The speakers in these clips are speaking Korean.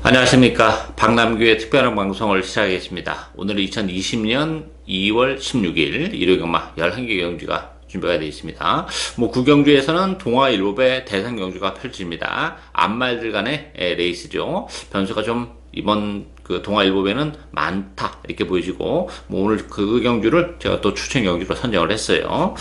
안녕하십니까. 박남규의 특별한 방송을 시작하겠습니다. 오늘은 2020년 2월 16일 일요일경마 11개 경주가 준비가 되어 있습니다. 구경주에서는 동아일보배 대상경주가 펼쳐집니다. 앞말들 간의 레이스죠. 변수가 좀 이번 그 동아일보배는 많다 이렇게 보여지고 오늘 그 경주를 제가 또 추천 경주로 선정을 했어요.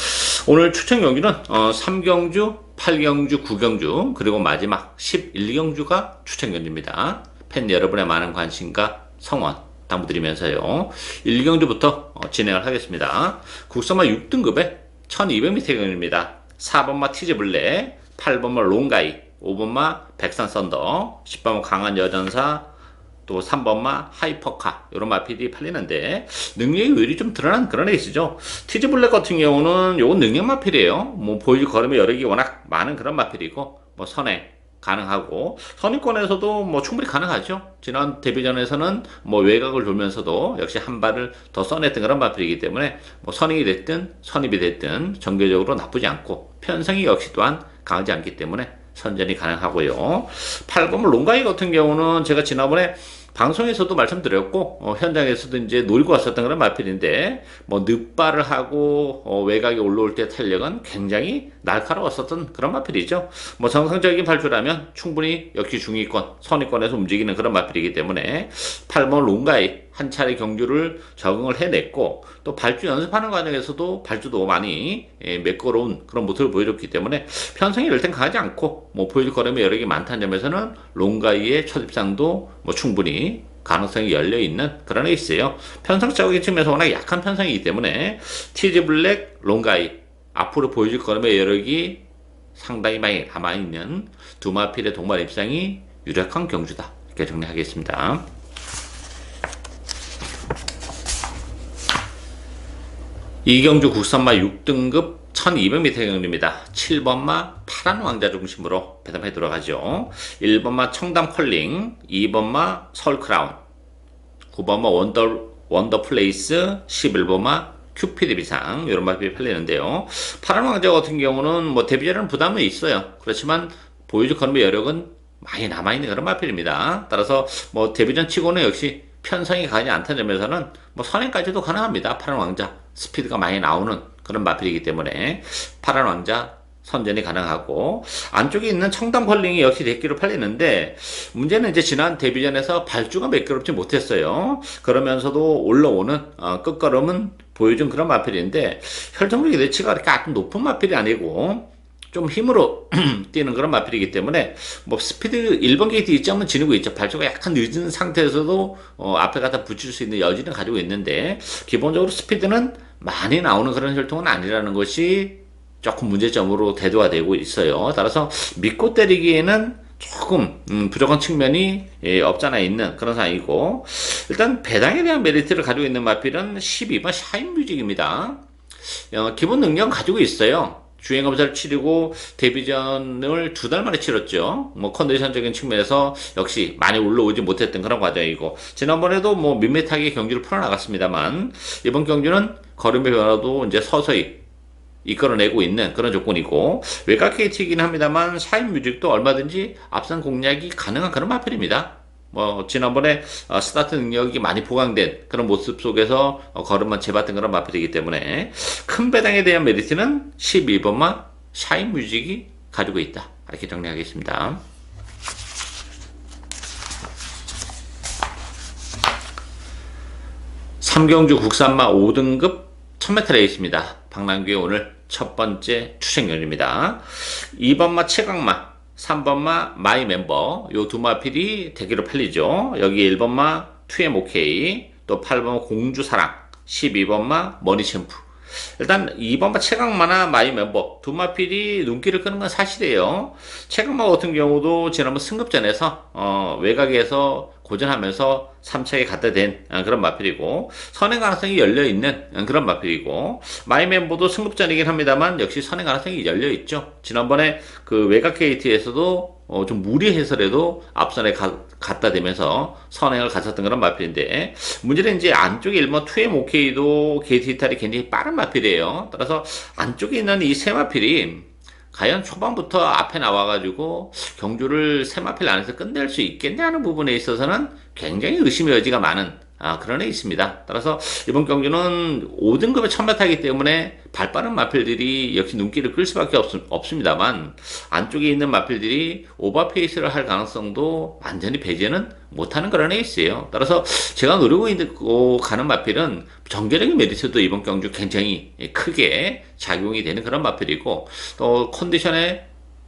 오늘 추천 경주는 3경주 8경주, 9경주, 그리고 마지막 11경주가 추천 경주입니다. 팬 여러분의 많은 관심과 성원 당부드리면서요. 1경주부터 진행을 하겠습니다. 국선마 6등급에 1200m 경주입니다. 4번마 티즈블랙, 8번마 롱가이, 5번마 백산 썬더, 10번마 강한 여전사, 또 3번마 하이퍼카 이런 마필이 팔리는데 능력이 의리 좀 드러난 그런 레이스죠. 티즈블랙 같은 경우는 요건 능력 마필이에요. 보여줄 걸음의 여력이 워낙 많은 그런 마필이고 선행 가능하고 선입권에서도 충분히 가능하죠. 지난 데뷔전에서는 외곽을 돌면서도 역시 한 발을 더 써냈던 그런 마필이기 때문에 선행이 됐든 선입이 됐든 전개적으로 나쁘지 않고 편성이 역시 또한 강하지 않기 때문에 선전이 가능하고요. 8번 롱가이 같은 경우는 제가 지난번에 방송에서도 말씀드렸고 현장에서도 이제 노리고 왔었던 그런 마필인데 늑발을 하고 외곽에 올라올 때 탄력은 굉장히 날카로웠었던 그런 마필이죠. 정상적인 발주라면 충분히 역시 중위권, 선위권에서 움직이는 그런 마필이기 때문에 8번 롱가이 한 차례 경주를 적응을 해냈고 또 발주 연습하는 과정에서도 발주도 많이 매끄러운 그런 모습을 보여줬기 때문에 편성이 일단 강하지 않고 보여줄 거름의 여력이 많다는 점에서는 롱가이의 첫 입상도 충분히 가능성이 열려있는 그런 레이스예요. 편성적인 측면에서 워낙 약한 편성이기 때문에 티즈블랙, 롱가이 앞으로 보여줄 거름의 여력이 상당히 많이 남아있는 두 마필의 동반 입상이 유력한 경주다 이렇게 정리하겠습니다. 2경주 국선마 6등급 1200m 경주입니다. 7번마 파란 왕자 중심으로 배담해 들어가죠. 1번마 청담 컬링, 2번마 서울 크라운, 9번마 원더 플레이스, 11번마 큐피드 비상 이런 마필이 팔리는데요. 파란 왕자 같은 경우는 데뷔전에는 부담은 있어요. 그렇지만 보여줄 걸음의 여력은 많이 남아있는 그런 마필입니다. 따라서 데뷔전 치고는 역시 편성이 가지 않다는 점에서는 선행까지도 가능합니다. 파란 왕자 스피드가 많이 나오는 그런 마필이기 때문에 파란 왕자 선전이 가능하고 안쪽에 있는 청담 컬링이 역시 대기로 팔리는데 문제는 이제 지난 데뷔전에서 발주가 매끄럽지 못했어요. 그러면서도 올라오는 끝걸음은 보여준 그런 마필인데 혈통적 예대치가 그렇게 아주 높은 마필이 아니고 좀 힘으로 뛰는 그런 마필이기 때문에 스피드 1번 게이트 2점은 지니고 있죠. 발주가 약간 늦은 상태에서도 앞에 갖다 붙일 수 있는 여지는 가지고 있는데 기본적으로 스피드는 많이 나오는 그런 혈통은 아니라는 것이 조금 문제점으로 대두가 되고 있어요. 따라서 믿고 때리기에는 조금 부족한 측면이 없잖아 있는 그런 상황이고 일단 배당에 대한 메리트를 가지고 있는 마필은 12번 샤인뮤직입니다. 기본 능력은 가지고 있어요. 주행검사를 치르고 데뷔전을 2달 만에 치렀죠. 컨디션적인 측면에서 역시 많이 올라오지 못했던 그런 과정이고 지난번에도 밋밋하게 경기를 풀어나갔습니다만 이번 경주는 걸음의 변화도 이제 서서히 이끌어내고 있는 그런 조건이고 외곽 게이트이긴 합니다만 샤인뮤직도 얼마든지 앞선 공략이 가능한 그런 마필입니다. 지난번에 스타트 능력이 많이 보강된 그런 모습 속에서 걸음만 재봤던 그런 마필이기 때문에 큰 배당에 대한 메리트는 12번만 샤인뮤직이 가지고 있다 이렇게 정리하겠습니다. 삼경주 국산마 5등급 1000m 레이스입니다. 박남규의 오늘 첫 번째 추천경입니다. 2번마 최강마, 3번마 마이 멤버 요 두 마필이 대기로 팔리죠. 여기 1번마 2MOK, 또 8번마 공주사랑, 12번마 머니챔프. 일단 2번마 최강마나 마이 멤버 두 마필이 눈길을 끄는 건 사실이에요. 최강마 같은 경우도 지난번 승급전에서 외곽에서 고전하면서 3차에 갖다 댄 그런 마필이고 선행 가능성이 열려있는 그런 마필이고 마이 멤버도 승급전이긴 합니다만 역시 선행 가능성이 열려있죠. 지난번에 그 외곽 게이트에서도 좀 무리해서라도 앞선에 갖다 대면서 선행을 갔었던 그런 마필인데 문제는 이제 안쪽에 1번 2MOK도 게이트 이탈이 굉장히 빠른 마필이에요. 따라서 안쪽에 있는 이 세 마필이 과연 초반부터 앞에 나와가지고 경주를 세마필 안에서 끝낼 수 있겠냐는 부분에 있어서는 굉장히 의심의 여지가 많은 그런 애 있습니다. 따라서 이번 경주는 5등급의 천마타이기 때문에 발빠른 마필들이 역시 눈길을 끌 수밖에 없습니다만 안쪽에 있는 마필들이 오버페이스를 할 가능성도 완전히 배제는 못하는 그런 애 있어요. 따라서 제가 노리고 가는 마필은 전개적인 메리트도 이번 경주 굉장히 크게 작용이 되는 그런 마필이고 또 컨디션의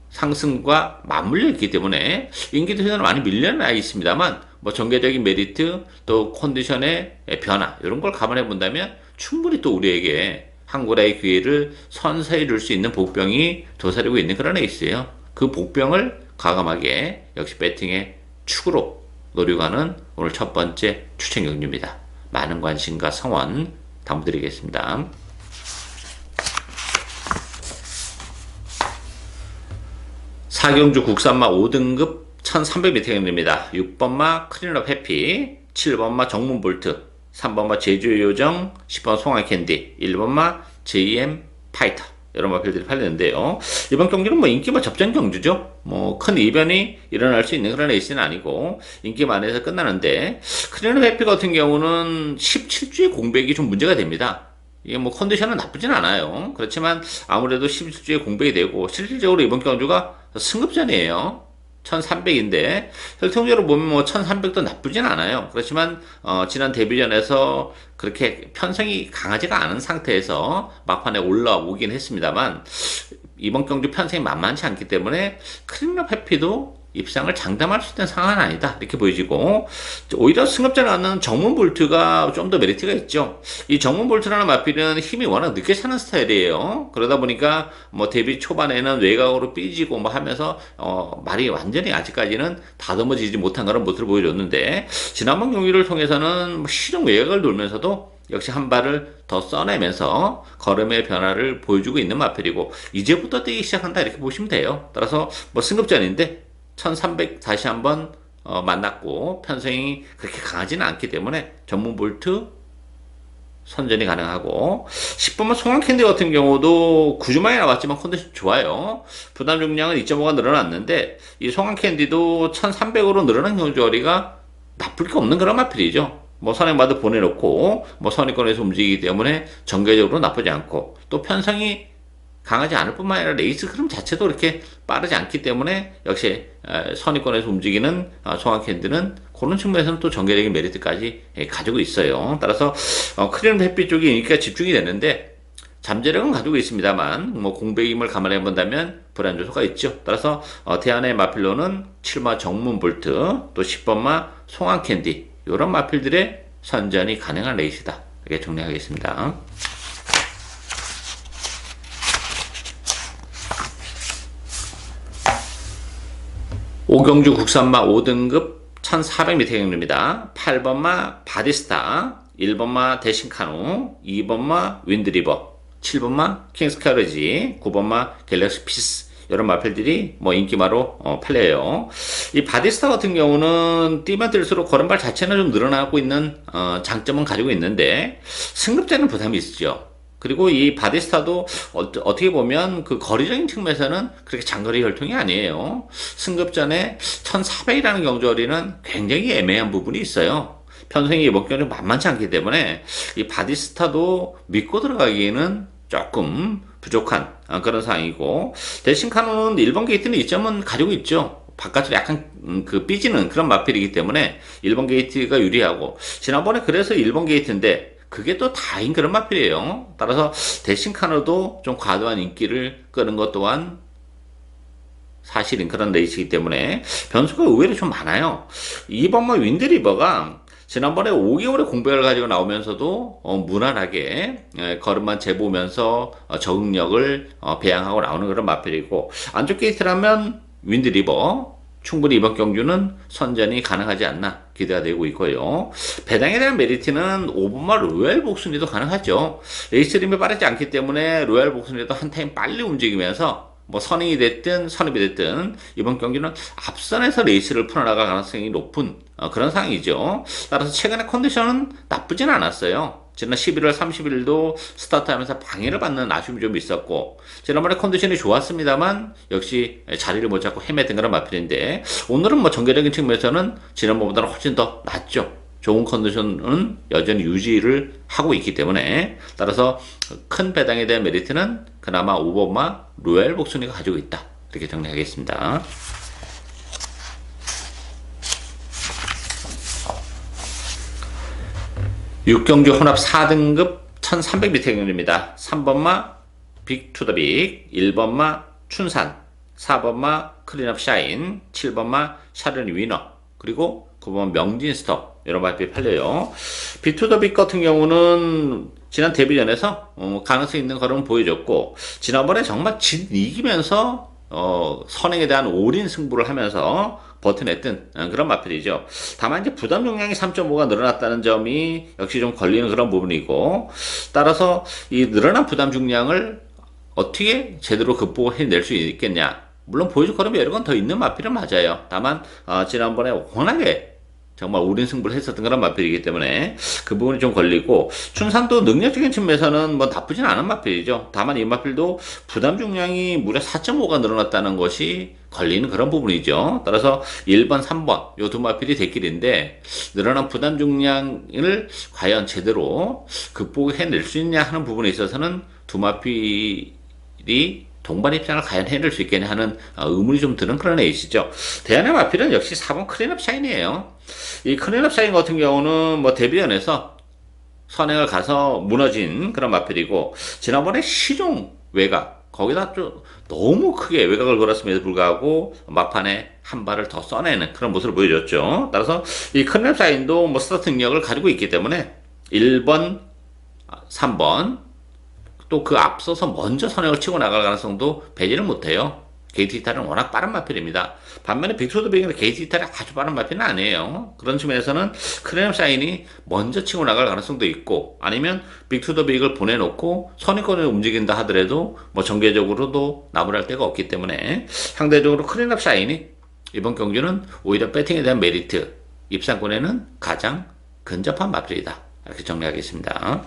상승과 맞물려 있기 때문에 인기도에는 많이 밀려나 있습니다만 뭐 전개적인 메리트 또 컨디션의 변화 이런 걸 감안해 본다면 충분히 또 우리에게 한 골의 기회를 선사해 줄 수 있는 복병이 도사리고 있는 그런 애 있어요. 그 복병을 과감하게 역시 배팅의 축으로 노리고 가는 오늘 첫 번째 추천 경주입니다. 많은 관심과 성원 당부드리겠습니다. 4경주 국산마 5등급 1300m 경주입니다. 6번마 클린업 해피, 7번마 정문볼트, 3번마 제주요정, 10번 송화캔디, 1번마 JM 파이터 이런 마필들이 팔리는데요. 이번 경기는 뭐 인기만 접전 경주죠. 뭐 큰 이변이 일어날 수 있는 그런 레이스는 아니고 인기만에서 끝나는데 클린업 해피 같은 경우는 17주의 공백이 좀 문제가 됩니다. 이게 뭐 컨디션은 나쁘진 않아요. 그렇지만 아무래도 17주에 공백이 되고 실질적으로 이번 경주가 승급전이에요. 1300인데 혈통적으로 보면 뭐 1300도 나쁘진 않아요. 그렇지만 지난 데뷔전에서 그렇게 편성이 강하지가 않은 상태에서 막판에 올라오긴 했습니다만 이번 경주 편성이 만만치 않기 때문에 클린업 해피도 입상을 장담할 수 있는 상황은 아니다 이렇게 보여지고 오히려 승급전에 갖는 정문 볼트가 좀 더 메리트가 있죠. 이 정문 볼트라는 마필은 힘이 워낙 늦게 차는 스타일이에요. 그러다 보니까 뭐 데뷔 초반에는 외곽으로 삐지고 뭐 하면서 말이 완전히 아직까지는 다듬어지지 못한 그런 모습을 보여줬는데 지난번 경기를 통해서는 뭐 시종 외곽을 돌면서도 역시 한 발을 더 써내면서 걸음의 변화를 보여주고 있는 마필이고 이제부터 뛰기 시작한다 이렇게 보시면 돼요. 따라서 뭐 승급전인데 1300 다시 한번 만났고 편성이 그렇게 강하지는 않기 때문에 전문 볼트 선전이 가능하고 10번만 송환캔디 같은 경우도 9주 만에 나왔지만 컨디션 좋아요. 부담 중량은 2.5가 늘어났는데 이 송환캔디도 1300으로 늘어난 경주거리가 나쁠 게 없는 그런 마필이죠. 뭐 선행마드 보내놓고 뭐 선의권에서 움직이기 때문에 전개적으로 나쁘지 않고 또 편성이 강하지 않을 뿐만 아니라 레이스 흐름 자체도 그렇게 빠르지 않기 때문에 역시 선의권에서 움직이는 송화캔디는 그런 측면에서는 또 전개적인 메리트까지 가지고 있어요. 따라서 크리엄 햇빛 쪽이 인기가 집중이 되는데 잠재력은 가지고 있습니다만 뭐 공백임을 감안해 본다면 불안 요소가 있죠. 따라서 대안의 마필로는 7마 정문 볼트 또 10번마 송화캔디 이런 마필들의 선전이 가능한 레이스다 이렇게 정리하겠습니다. 5경주 국산마 5등급 1400m 경주입니다. 8번마 바디스타, 1번마 대신카누, 2번마 윈드리버, 7번마 킹스카르지, 9번마 갤럭시 피스 이런 마필들이 뭐 인기마로 팔려요. 이 바디스타 같은 경우는 뛰면 뛸수록 걸음발 자체는 좀 늘어나고 있는 장점은 가지고 있는데 승급자는 부담이 있죠. 그리고 이 바디스타도 어떻게 보면 그 거리적인 측면에서는 그렇게 장거리 혈통이 아니에요. 승급전에 1400이라는 경주거리는 굉장히 애매한 부분이 있어요. 편성이 이번 경주 만만치 않기 때문에 이 바디스타도 믿고 들어가기에는 조금 부족한 그런 상황이고 대신 카누는 1번 게이트는 이점은 가지고 있죠. 바깥으로 약간 그 삐지는 그런 마필이기 때문에 1번 게이트가 유리하고 지난번에 그래서 1번 게이트인데 그게 또 다인 그런 마필이에요. 따라서 대신 카누도 좀 과도한 인기를 끄는 것 또한 사실인 그런 레이스이기 때문에 변수가 의외로 좀 많아요. 2번마 윈드리버가 지난번에 5개월의 공백을 가지고 나오면서도 무난하게 걸음만 재보면서 적응력을 배양하고 나오는 그런 마필이고 안쪽 게이트라면 윈드리버 충분히 이번 경주는 선전이 가능하지 않나 기대가 되고 있고요. 배당에 대한 메리트는 5번마 로얄 복순이도 가능하죠. 레이스 림이 빠르지 않기 때문에 로얄 복순이도 한 타임 빨리 움직이면서 뭐 선행이 됐든 선입이 됐든 이번 경기는 앞선에서 레이스를 풀어나갈 가능성이 높은 그런 상황이죠. 따라서 최근의 컨디션은 나쁘진 않았어요. 지난 11월 30일도 스타트하면서 방해를 받는 아쉬움이 좀 있었고, 지난번에 컨디션이 좋았습니다만 역시 자리를 못 잡고 헤맸던 그런 마필인데, 오늘은 뭐 전개적인 측면에서는 지난번보다는 훨씬 더 낫죠. 좋은 컨디션은 여전히 유지를 하고 있기 때문에, 따라서 큰 배당에 대한 메리트는 그나마 5번마 로얄 복순이가 가지고 있다, 이렇게 정리하겠습니다. 육경주 혼합 4등급 1300m 경주입니다. 3번마 빅 투 더 빅, 1번마 춘산, 4번마 클린업 샤인, 7번마 샤르니 위너, 그리고 9번 명진스톱, 이런 마필이 팔려요. 빅 투 더 빅 같은 경우는 지난 데뷔전에서 가능성 있는 걸음을 보여줬고, 지난번에 정말 이기면서 선행에 대한 올인 승부를 하면서 버텨냈던 그런 마필이죠. 다만 이제 부담 용량이 3.5가 늘어났다는 점이 역시 좀 걸리는 그런 부분이고, 따라서 이 늘어난 부담 중량을 어떻게 제대로 극복해낼 수 있겠냐. 물론 보여줄 걸음이 여러 건 더 있는 마필은 맞아요. 다만 지난번에 워낙에 정말 올인 승부를 했었던 그런 마필이기 때문에 그 부분이 좀 걸리고, 춘산도 능력적인 측면에서는 뭐 나쁘진 않은 마필이죠. 다만 이 마필도 부담 중량이 무려 4.5가 늘어났다는 것이 걸리는 그런 부분이죠. 따라서 1번, 3번 요 두 마필이 대길인데, 늘어난 부담 중량을 과연 제대로 극복해낼 수 있냐 하는 부분에 있어서는 두 마필이 동반 입장을 과연 해낼 수 있겠냐 하는 의문이 좀 드는 그런 에이스죠. 대안의 마필은 역시 4번 클린업 샤인이에요. 이 클린업 샤인 같은 경우는 뭐 데뷔전에서 선행을 가서 무너진 그런 마필이고, 지난번에 시종 외곽, 거기다 좀 너무 크게 외곽을 걸었음에도 불구하고 막판에 한 발을 더 써내는 그런 모습을 보여줬죠. 따라서 이 클린업 샤인도 뭐 스타트 능력을 가지고 있기 때문에 1번, 3번 또 그 앞서서 먼저 선행을 치고 나갈 가능성도 배제를 못해요. 게이트 이탈은 워낙 빠른 마필입니다. 반면에 빅투더 빅은 게이트 이탈이 아주 빠른 마필은 아니에요. 그런 측면에서는 클린업 샤인이 먼저 치고 나갈 가능성도 있고, 아니면 빅투더 빅을 보내놓고 선행권을 움직인다 하더라도 뭐 전개적으로도 나무랄 데가 없기 때문에 상대적으로 클린업 샤인이 이번 경주는 오히려 배팅에 대한 메리트, 입상권에는 가장 근접한 마필이다, 이렇게 정리하겠습니다.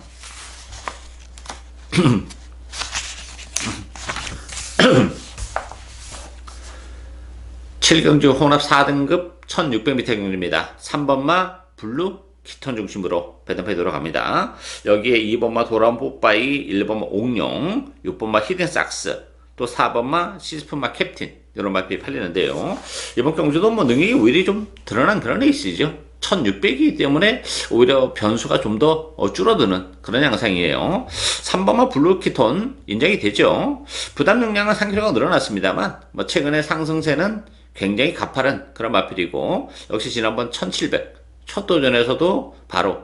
7경주 혼합 4등급 1600m 경주입니다. 3번마 블루 키톤 중심으로 배당패 들어갑니다. 여기에 2번마 도라운 뽀빠이, 1번마 옥룡, 6번마 히든삭스, 또 4번마 시스프마 캡틴, 이런 마필이 팔리는데요. 이번 경주도 뭐 능력이 오히려 좀 드러난 그런 레이스죠. 1600이기 때문에 오히려 변수가 좀 더 줄어드는 그런 양상이에요. 3번마 블루키톤 인정이 되죠. 부담 능량은 상대적으로 늘어났습니다만 뭐 최근에 상승세는 굉장히 가파른 그런 마필이고, 역시 지난번 1700 첫 도전에서도 바로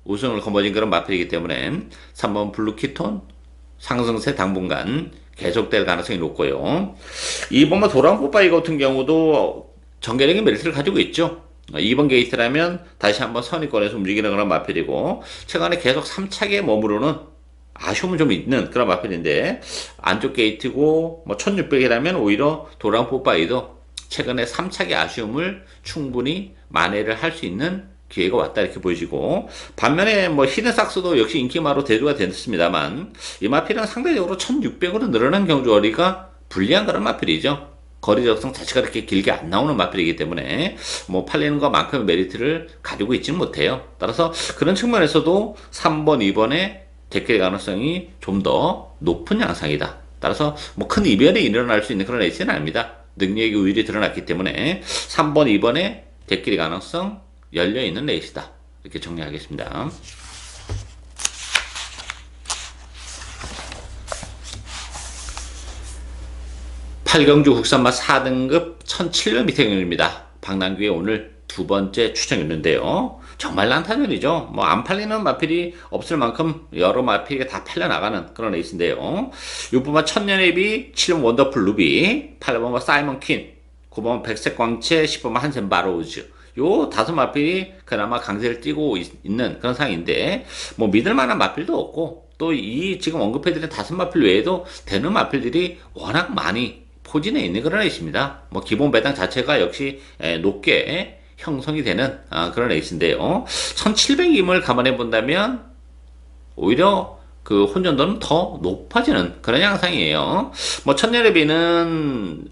우승을 거머쥔 그런 마필이기 때문에 3번 블루키톤 상승세 당분간 계속될 가능성이 높고요. 2번마 도라운 뽀빠이 같은 경우도 전개적인 메리트를 가지고 있죠. 2번 게이트라면 다시 한번 선의권에서 움직이는 그런 마필이고, 최근에 계속 3차기에 머무르는 아쉬움은 좀 있는 그런 마필인데, 안쪽 게이트고 뭐 1600이라면 오히려 도라운 뽀빠이도 최근에 3차기 아쉬움을 충분히 만회를 할 수 있는 기회가 왔다, 이렇게 보여지고, 반면에 뭐 히든삭스도 역시 인기마로 대두가 됐습니다만 이 마필은 상대적으로 1600으로 늘어난 경주거리가 불리한 그런 마필이죠. 거리 적성 자체가 그렇게 길게 안 나오는 마필이기 때문에 뭐 팔리는 것만큼의 메리트를 가지고 있지는 못해요. 따라서 그런 측면에서도 3번, 2번의 대결 가능성이 좀 더 높은 양상이다. 따라서 뭐 큰 이변이 일어날 수 있는 그런 레이스는 아닙니다. 능력이 우위로 드러났기 때문에 3번, 2번의 대결 가능성 열려있는 레이스다, 이렇게 정리하겠습니다. 8경주 국산마 4등급 1700m 경주입니다. 박남규의 오늘 두 번째 추천이었는데요. 정말 난타전이죠. 뭐 안 팔리는 마필이 없을 만큼 여러 마필이 다 팔려나가는 그런 레이스인데요. 6번마 천년의비, 7번 원더풀 루비, 8번마 사이먼 퀸, 9번 백색 광채, 10번마 한센 바로우즈, 요 다섯 마필이 그나마 강세를 띠고 있는 그런 상황인데, 뭐 믿을만한 마필도 없고, 또 이 지금 언급해드린 다섯 마필 외에도 되는 마필들이 워낙 많이 포진해 있는 그런 레이스입니다. 뭐 기본 배당 자체가 역시 높게 형성이 되는 그런 레이스인데요. 1700임을 감안해 본다면 오히려 그 혼전도는 더 높아지는 그런 양상이에요. 뭐 천년의 비는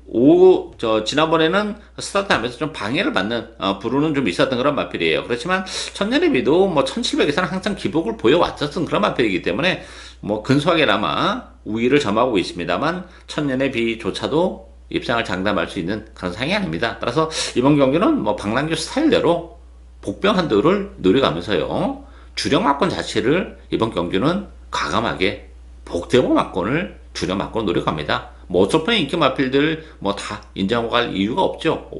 지난번에는 스타트하면서 좀 방해를 받는 불운은 좀 있었던 그런 마필이에요. 그렇지만 천년의 비도 뭐 1700에서는 항상 기복을 보여왔었던 그런 마필이기 때문에 뭐 근소하게나마 우위를 점하고 있습니다만 천년의 비조차도 입상을 장담할 수 있는 그런 상황이 아닙니다. 따라서 이번 경기는 뭐 박남규 스타일대로 복병 한도를 노려가면서요. 주력 막권 자체를 이번 경기는 과감하게 복대복 막권을 주력 막권 노력합니다. 뭐 어설픈 인기 마필들 뭐 다 인정하고 갈 이유가 없죠.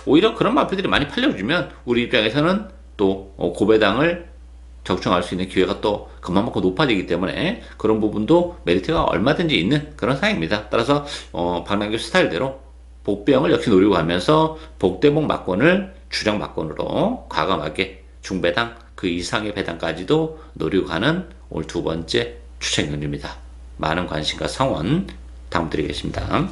오히려 그런 마필들이 많이 팔려주면 우리 입장에서는 또 고배당을 적중할 수 있는 기회가 또 그만큼 높아지기 때문에 그런 부분도 메리트가 얼마든지 있는 그런 상황입니다. 따라서 박남규 스타일대로 복병을 역시 노리고 가면서 복대복 막권을 주력 막권으로 과감하게 중배당 그 이상의 배당까지도 노리고 가는 오늘 두 번째 추천 경주입니다. 많은 관심과 성원 당부드리겠습니다.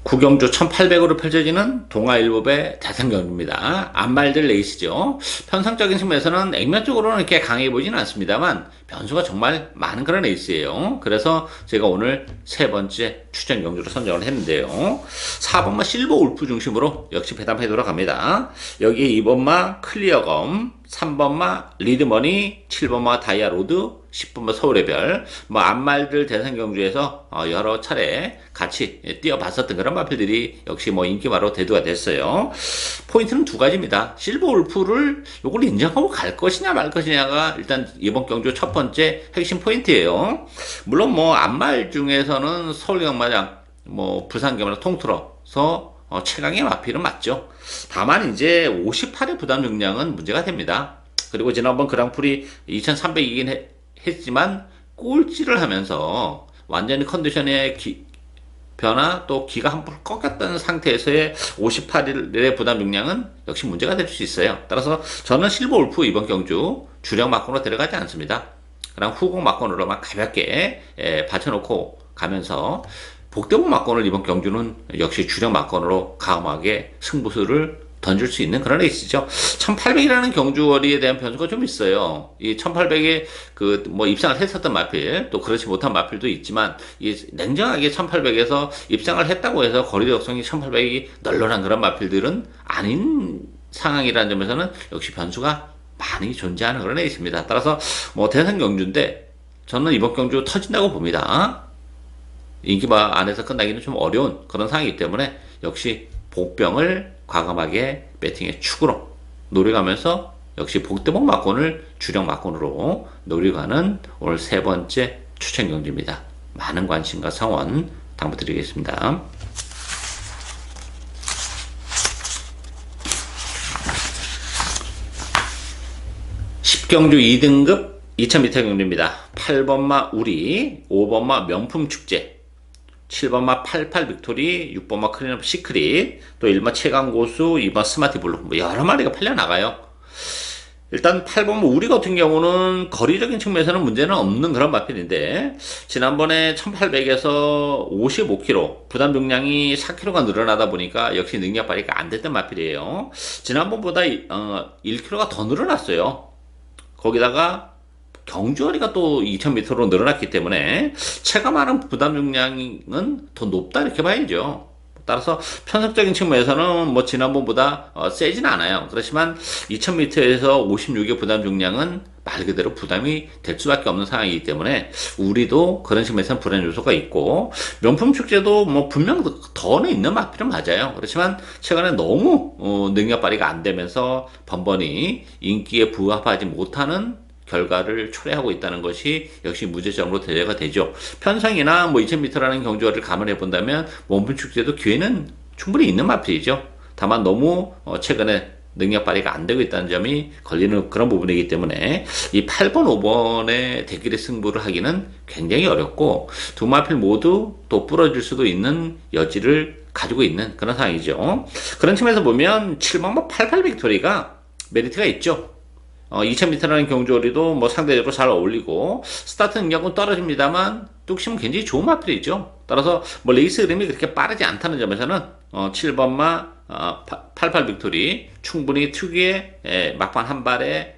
구경주 1800으로 펼쳐지는 동아일보배 대상경주입니다. 안말들 레이스죠. 편성적인 측면에서는 액면적으로는 이렇게 강해 보이지는 않습니다만 변수가 정말 많은 그런 레이스예요. 그래서 제가 오늘 세 번째 추천 경주로 선정을 했는데요. 4번마 실버 울프 중심으로 역시 배당해 돌아갑니다. 여기 2번마 클리어검, 3번마 리드머니, 7번마 다이아로드, 10번마 서울의 별, 뭐 안말들 대상 경주에서 여러 차례 같이 뛰어봤었던 그런 마필들이 역시 뭐 인기마로 대두가 됐어요. 포인트는 두 가지입니다. 실버 울프를 요걸 인정하고 갈 것이냐 말 것이냐가 일단 이번 경주 첫 번째 핵심 포인트예요. 물론 뭐 안말 중에서는 서울경마장, 뭐 부산경마장 통틀어서 최강의 마필은 맞죠. 다만 이제 58의 부담 중량은 문제가 됩니다. 그리고 지난번 그랑프리 2300이긴 했지만 꼴찌를 하면서 완전히 컨디션의 변화 또 기가 한풀 꺾였던 상태에서의 58일의 부담 중량은 역시 문제가 될 수 있어요. 따라서 저는 실버 울프 이번 경주 주력 막권으로 들어가지 않습니다. 그냥 후공 막권으로만 가볍게 받쳐놓고 가면서 복대복 막권을 이번 경주는 역시 주력 막권으로 강하게 승부수를 던질 수 있는 그런 레이스죠. 1800이라는 경주거리에 대한 변수가 좀 있어요. 이 1800에 뭐 입상을 했었던 마필, 또 그렇지 못한 마필도 있지만, 이 냉정하게 1800에서 입상을 했다고 해서 거리 적성이 1800이 널널한 그런 마필들은 아닌 상황이라는 점에서는 역시 변수가 많이 존재하는 그런 레이스입니다. 따라서 뭐 대상 경주인데 저는 이번 경주 터진다고 봅니다. 인기바 안에서 끝나기는 좀 어려운 그런 상황이기 때문에 역시 복병을 과감하게 배팅의 축으로 노려가면서 역시 복대복 막권을 주력 막권으로 노려가는 오늘 세 번째 추천 경주입니다. 많은 관심과 성원 당부드리겠습니다. 10경주 2등급 2000m 경주입니다. 8번마 우리, 5번마 명품축제, 7번마 88 빅토리, 6번마 크리너프 시크릿, 또 1번 최강고수, 2번 스마트블루, 뭐 여러 마리가 팔려나가요. 일단 8번마 우리 같은 경우는 거리적인 측면에서는 문제는 없는 그런 마필인데, 지난번에 1800에서 55kg, 부담 중량이 4kg가 늘어나다 보니까 역시 능력 발휘가 안 됐던 마필이에요. 지난번보다 1kg가 더 늘어났어요. 거기다가 경주거리가 또 2000m로 늘어났기 때문에 체감하는 부담 중량은 더 높다 이렇게 봐야죠. 따라서 편성적인 측면에서는 뭐 지난번보다 세진 않아요. 그렇지만 2000m에서 56의 부담 중량은 말 그대로 부담이 될 수밖에 없는 상황이기 때문에 우리도 그런 측면에서는 불안 요소가 있고, 명품 축제도 뭐 분명 더는 있는 마필은 맞아요. 그렇지만 최근에 너무 능력 발휘가 안 되면서 번번이 인기에 부합하지 못하는 결과를 초래하고 있다는 것이 역시 문제점으로 대두가 되죠. 편성이나 뭐 2000m라는 경주를 감안해 본다면 원품 축제도 기회는 충분히 있는 마필이죠. 다만 너무 최근에 능력 발휘가 안 되고 있다는 점이 걸리는 그런 부분이기 때문에 이 8번, 5번의 대결의 승부를 하기는 굉장히 어렵고 두 마필 모두 또 부러질 수도 있는 여지를 가지고 있는 그런 상황이죠. 그런 측면에서 보면 7번 88 빅토리가 메리트가 있죠. 2000m라는 경주거리도 뭐 상대적으로 잘 어울리고 스타트 능력은 떨어집니다만 뚝심은 굉장히 좋은 마필이죠. 따라서 뭐 레이스 흐름이 그렇게 빠르지 않다는 점에서는 7번마 88 빅토리 충분히 특유의 막판 한 발에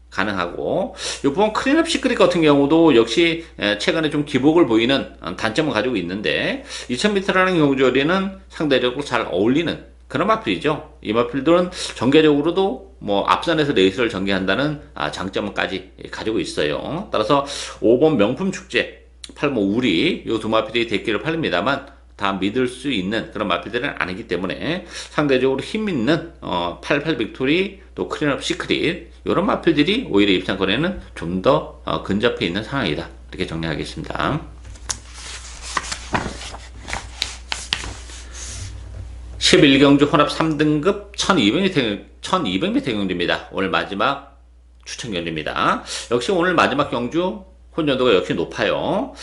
가능하고, 이 부분 클린업 시크릿 같은 경우도 역시 최근에 좀 기복을 보이는 단점을 가지고 있는데 2000m라는 경주거리는 상대적으로 잘 어울리는 그런 마필이죠. 이 마필들은 전개적으로도 뭐 앞선에서 레이스를 전개한다는 장점까지 가지고 있어요. 따라서 5번 명품 축제 8번 우리 이 두 마필이 대기를 팔립니다만 다 믿을 수 있는 그런 마필들은 아니기 때문에 상대적으로 힘있는 88 빅토리 또 클린업 시크릿 이런 마필들이 오히려 입상권에는 좀 더 근접해 있는 상황이다. 이렇게 정리하겠습니다. 11경주 혼합 3등급 1200m 경주입니다. 오늘 마지막 추천 경주입니다. 역시 오늘 마지막 경주 혼전도가 역시 높아요.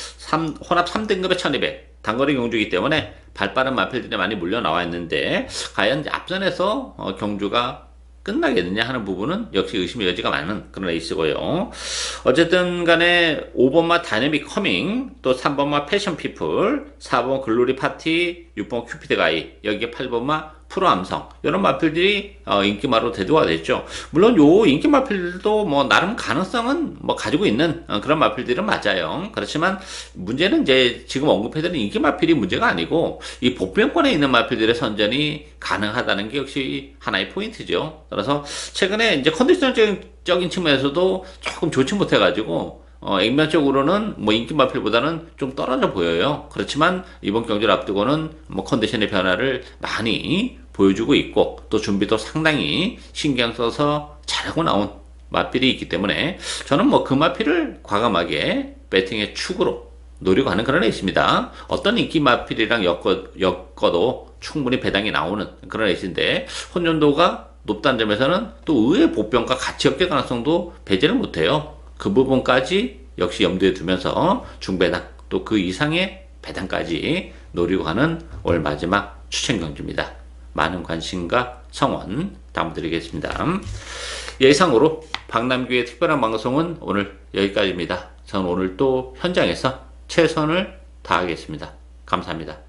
혼합 3등급에 1200 단거리 경주이기 때문에 발빠른 마필들이 많이 물려 나와 있는데 과연 앞선에서 경주가 끝나겠느냐 하는 부분은 역시 의심의 여지가 많은 그런 레이스고요. 어쨌든 간에 5번마 다이내믹 커밍, 또 3번마 패션 피플, 4번 글로리 파티, 6번 큐피드 가이, 여기에 8번마 프로 암성 이런 마필들이 인기마로 대두가 됐죠. 물론 요 인기 마필들도 뭐 나름 가능성은 뭐 가지고 있는 그런 마필들은 맞아요. 그렇지만 문제는 이제 지금 언급해드린 인기 마필이 문제가 아니고 이 복병권에 있는 마필들의 선전이 가능하다는 게 역시 하나의 포인트죠. 따라서 최근에 이제 컨디션적인 측면에서도 조금 좋지 못해가지고 액면적으로는 뭐 인기 마필보다는 좀 떨어져 보여요. 그렇지만 이번 경기를 앞두고는 뭐 컨디션의 변화를 많이 보여주고 있고 또 준비도 상당히 신경 써서 잘하고 나온 마필이 있기 때문에 저는 뭐 그 마필을 과감하게 배팅의 축으로 노리고 하는 그런 애 있습니다. 어떤 인기 마필이랑 엮어도 충분히 배당이 나오는 그런 애인데 혼전도가 높다는 점에서는 또 의외의 보병과 같이 엮일 가능성도 배제를 못해요. 그 부분까지 역시 염두에 두면서 중배당 또 그 이상의 배당까지 노리고 가는 올 마지막 추천 경주입니다. 많은 관심과 성원 당부드리겠습니다. 예상으로 박남규의 특별한 방송은 오늘 여기까지입니다. 저는 오늘 또 현장에서 최선을 다하겠습니다. 감사합니다.